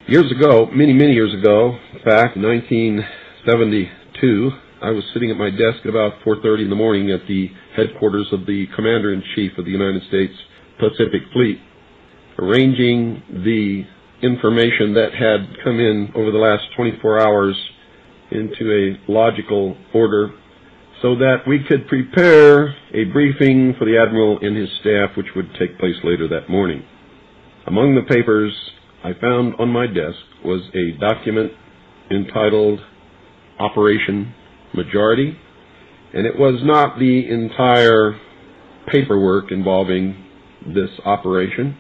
Years ago, many, many years ago, in fact, 1972, I was sitting at my desk at about 4:30 in the morning at the headquarters of the Commander-in-Chief of the United States Pacific Fleet, arranging the information that had come in over the last 24 hours into a logical order so that we could prepare a briefing for the Admiral and his staff, which would take place later that morning. Among the papers I found on my desk was a document entitled Operation Majority, and it was not the entire paperwork involving this operation,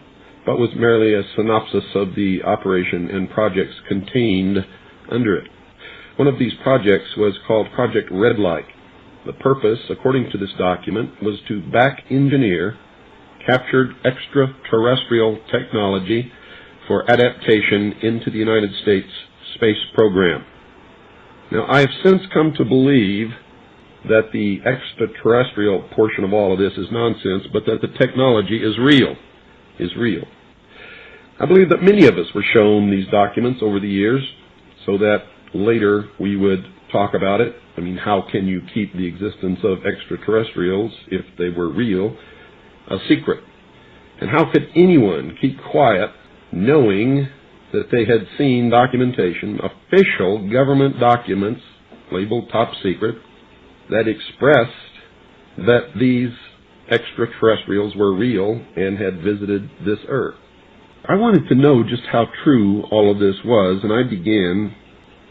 but was merely a synopsis of the operation and projects contained under it. One of these projects was called Project Red Light. The purpose, according to this document, was to back-engineer captured extraterrestrial technology for adaptation into the United States space program. Now, I have since come to believe that the extraterrestrial portion of all of this is nonsense, but that the technology is real. I believe that many of us were shown these documents over the years so that later we would talk about it. I mean, how can you keep the existence of extraterrestrials, if they were real, a secret? And how could anyone keep quiet knowing that they had seen documentation, official government documents labeled top secret, that expressed that these extraterrestrials were real and had visited this earth? I wanted to know just how true all of this was, and I began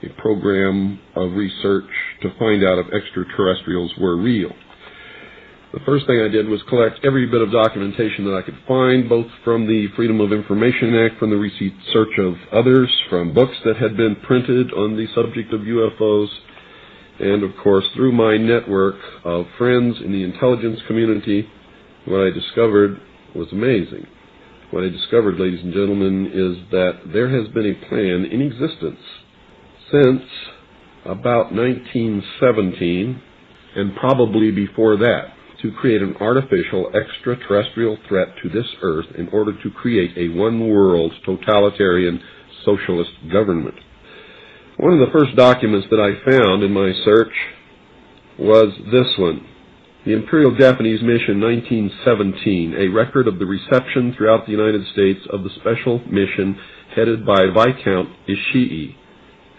a program of research to find out if extraterrestrials were real. The first thing I did was collect every bit of documentation that I could find, both from the Freedom of Information Act, from the research of others, from books that had been printed on the subject of UFOs, and of course through my network of friends in the intelligence community. What I discovered was amazing. What I discovered, ladies and gentlemen, is that there has been a plan in existence since about 1917, and probably before that, to create an artificial extraterrestrial threat to this earth in order to create a one-world totalitarian socialist government. One of the first documents that I found in my search was this one, the Imperial Japanese Mission 1917, a record of the reception throughout the United States of the special mission headed by Viscount Ishii.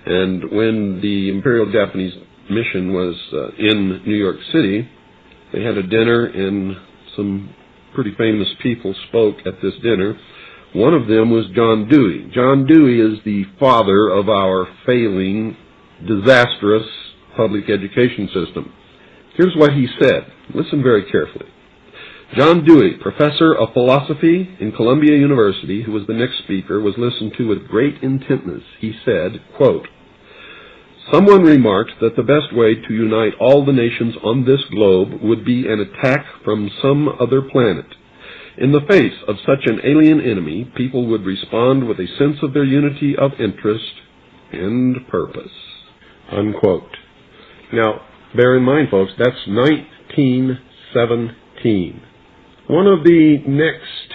And when the Imperial Japanese Mission was in New York City, they had a dinner, and some pretty famous people spoke at this dinner. One of them was John Dewey. John Dewey is the father of our failing, disastrous public education system. Here's what he said. Listen very carefully. John Dewey, professor of philosophy in Columbia University, who was the next speaker, was listened to with great intentness. He said, quote, "Someone remarked that the best way to unite all the nations on this globe would be an attack from some other planet. In the face of such an alien enemy, people would respond with a sense of their unity of interest and purpose." Unquote. Now, bear in mind, folks, that's 1917. One of the next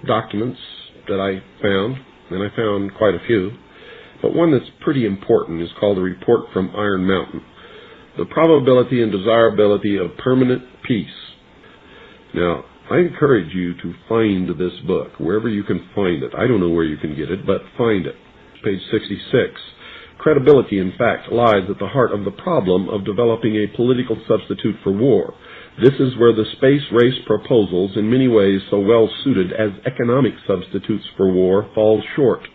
documents that I found, and I found quite a few, but one that's pretty important, is called a Report from Iron Mountain, the Probability and Desirability of Permanent Peace. Now, I encourage you to find this book, wherever you can find it. I don't know where you can get it, but find it. Page 66. Credibility, in fact, lies at the heart of the problem of developing a political substitute for war. This is where the space race proposals, in many ways so well suited as economic substitutes for war, fall short.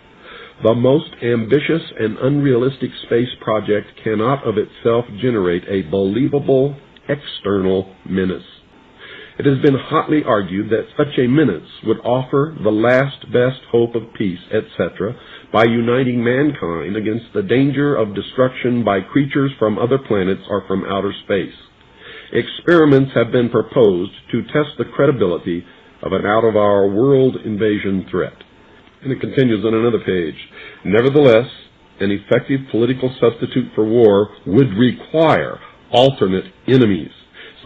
The most ambitious and unrealistic space project cannot of itself generate a believable external menace. It has been hotly argued that such a menace would offer the last best hope of peace, etc., by uniting mankind against the danger of destruction by creatures from other planets or from outer space. Experiments have been proposed to test the credibility of an out-of-our-world invasion threat. And it continues on another page. Nevertheless, an effective political substitute for war would require alternate enemies,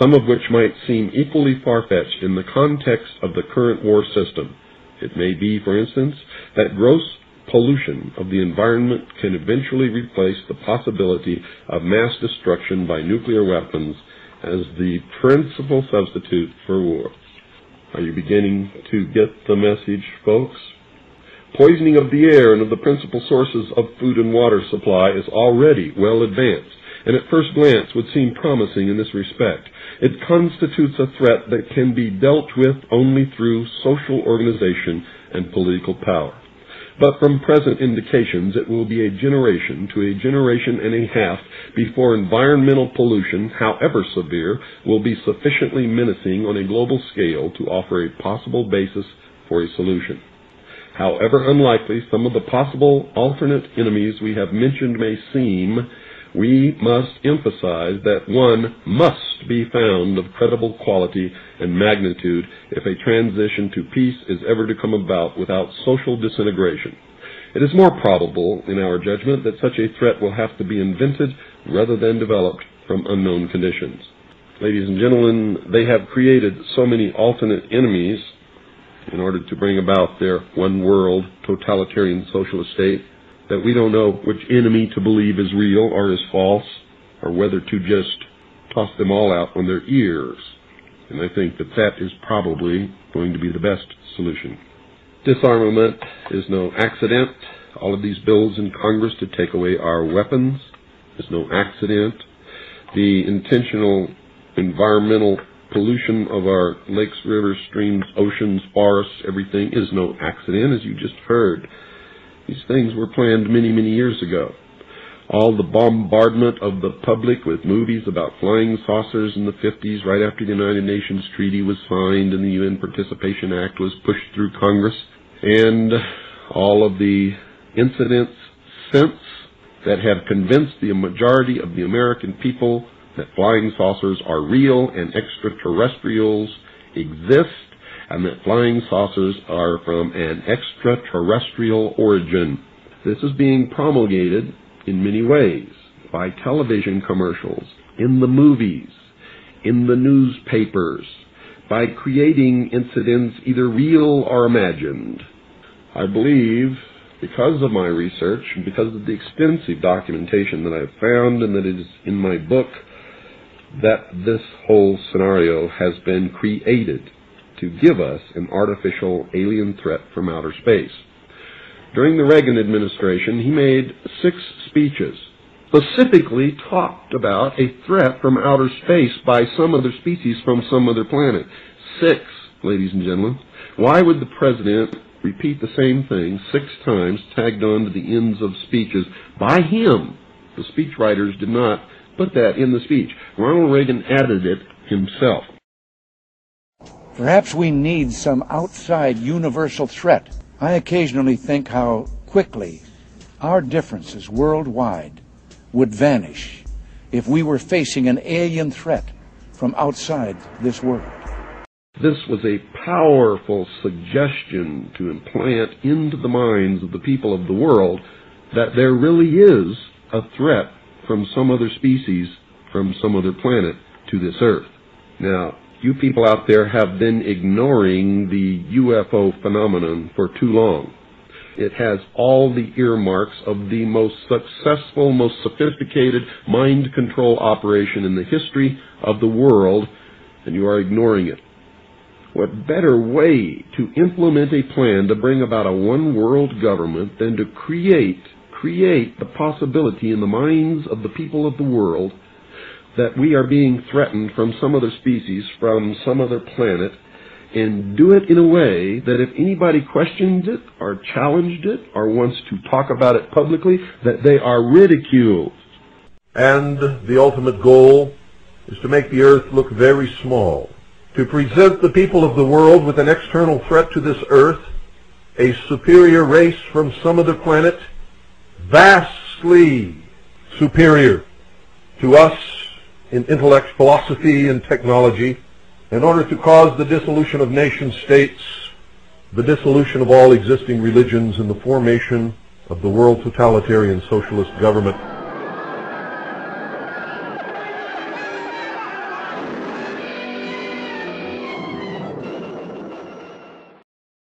some of which might seem equally far-fetched in the context of the current war system. It may be, for instance, that gross pollution of the environment can eventually replace the possibility of mass destruction by nuclear weapons as the principal substitute for war. Are you beginning to get the message, folks? Poisoning of the air and of the principal sources of food and water supply is already well advanced, and at first glance would seem promising in this respect. It constitutes a threat that can be dealt with only through social organization and political power. But from present indications, it will be a generation to a generation and a half before environmental pollution, however severe, will be sufficiently menacing on a global scale to offer a possible basis for a solution. However unlikely some of the possible alternate enemies we have mentioned may seem, we must emphasize that one must be found of credible quality and magnitude if a transition to peace is ever to come about without social disintegration. It is more probable, in our judgment, that such a threat will have to be invented rather than developed from unknown conditions. Ladies and gentlemen, they have created so many alternate enemies in order to bring about their one-world totalitarian socialist state that we don't know which enemy to believe is real or is false, or whether to just toss them all out on their ears. And I think that that is probably going to be the best solution. Disarmament is no accident. All of these bills in Congress to take away our weapons is no accident. The intentional environmental pollution of our lakes, rivers, streams, oceans, forests, everything is no accident, as you just heard. These things were planned many, many years ago. All the bombardment of the public with movies about flying saucers in the 50s, right after the United Nations Treaty was signed and the UN Participation Act was pushed through Congress, and all of the incidents since that have convinced the majority of the American people that flying saucers are real and extraterrestrials exist, and that flying saucers are from an extraterrestrial origin. This is being promulgated in many ways, by television commercials, in the movies, in the newspapers, by creating incidents either real or imagined. I believe, because of my research and because of the extensive documentation that I've found and that is in my book, that this whole scenario has been created to give us an artificial alien threat from outer space. During the Reagan administration, he made 6 speeches, specifically talked about a threat from outer space by some other species from some other planet. 6, ladies and gentlemen. Why would the president repeat the same thing 6 times, tagged on to the ends of speeches by him? The speechwriters did not put that in the speech. Ronald Reagan added it himself. Perhaps we need some outside universal threat. I occasionally think how quickly our differences worldwide would vanish if we were facing an alien threat from outside this world. This was a powerful suggestion to implant into the minds of the people of the world that there really is a threat from some other species, from some other planet to this earth. Now, you people out there have been ignoring the UFO phenomenon for too long. It has all the earmarks of the most successful, most sophisticated mind control operation in the history of the world, and you are ignoring it. What better way to implement a plan to bring about a one-world government than to create the possibility in the minds of the people of the world that we are being threatened from some other species, from some other planet, and do it in a way that if anybody questions it or challenged it or wants to talk about it publicly, that they are ridiculed. And the ultimate goal is to make the earth look very small, to present the people of the world with an external threat to this earth, a superior race from some other planet, vastly superior to us in intellect, philosophy, and technology, in order to cause the dissolution of nation-states, the dissolution of all existing religions, and the formation of the world totalitarian socialist government